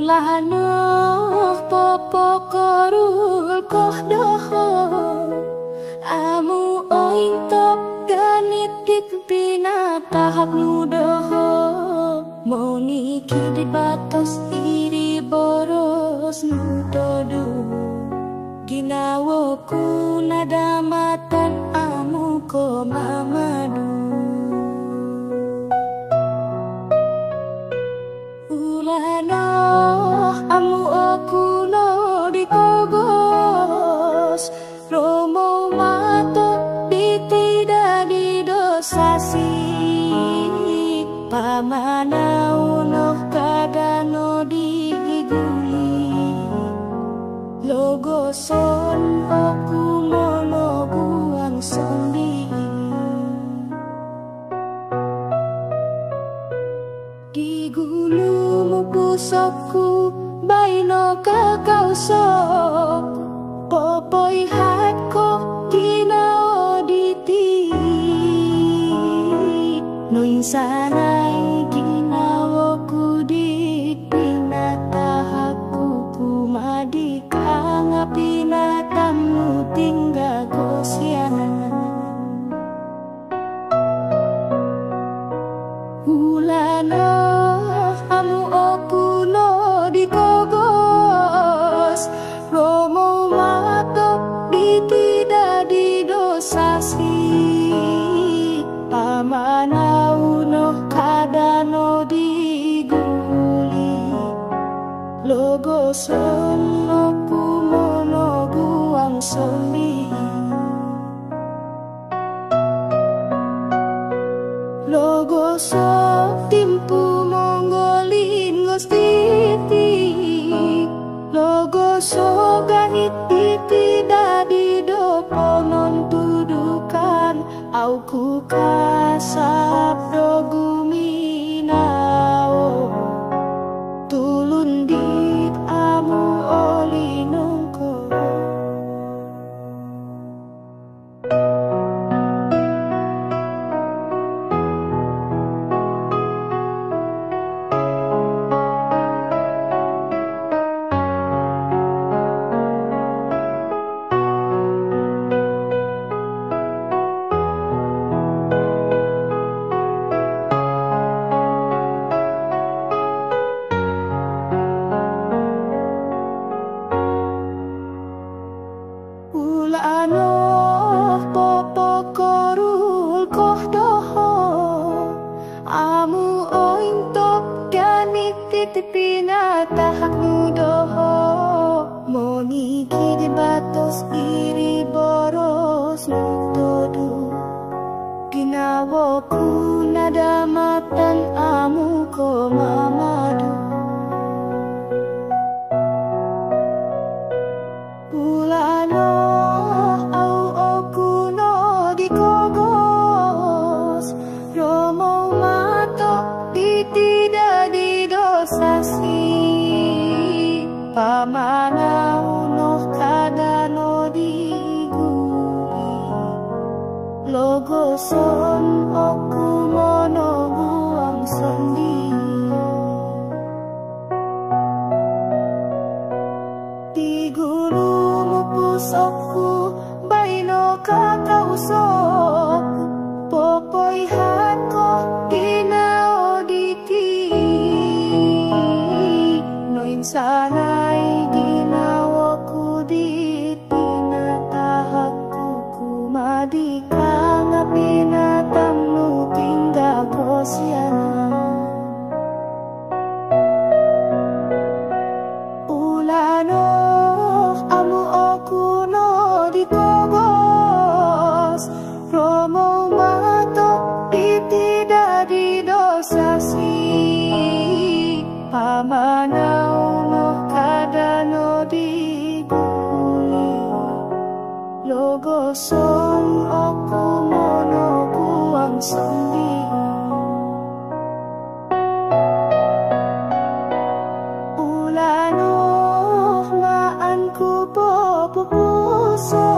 Ulano popo korul koh doho amu oing top ganit dik pinatahap nudoho moni kidi batos iri boros nudodu ginawoku nadamatan amu ko mamadu ulano amu okuno dikogos romo mato ditida didosasi pamana uno kadano digiguli logo son oku mono buang sondi digulumu pusokku baino kakau sok popoi hatko kinao diti no insanai ginawoku dik pinatahaku kumadi kanga pinatamu tinggal kosianan ulano amu okuno dikogos romo mato ditida didosasi pamana uno kadano diguli logo sono kumono buang sombi logo sok timpu monggolin ngostiti logo sok gahit tidak didopo non tudukan au ku kasap dogu minao tulun dit amu oli nungko ulano popo korul koh doho amu oing top ganit titipina tahak nudoho moni kidi batos iri boros nutodu ginawoku nadamatan amu ko mamadu ulano au okuno dikogos romo mato ditida didosasi pamana uno kadano diguli logo son oku mono buang sondi digulumu pusokku baino kakau sok popoi hatko kinao diti no insanai ginawoku dit pinatahaku kumadi kanga pinatamnu tinggal kosianan ulano amu okuno dikogos romo mato ditida didosasi pamana uno kadano diguli logo son oku mono buang sondi ulano maan ku popo puso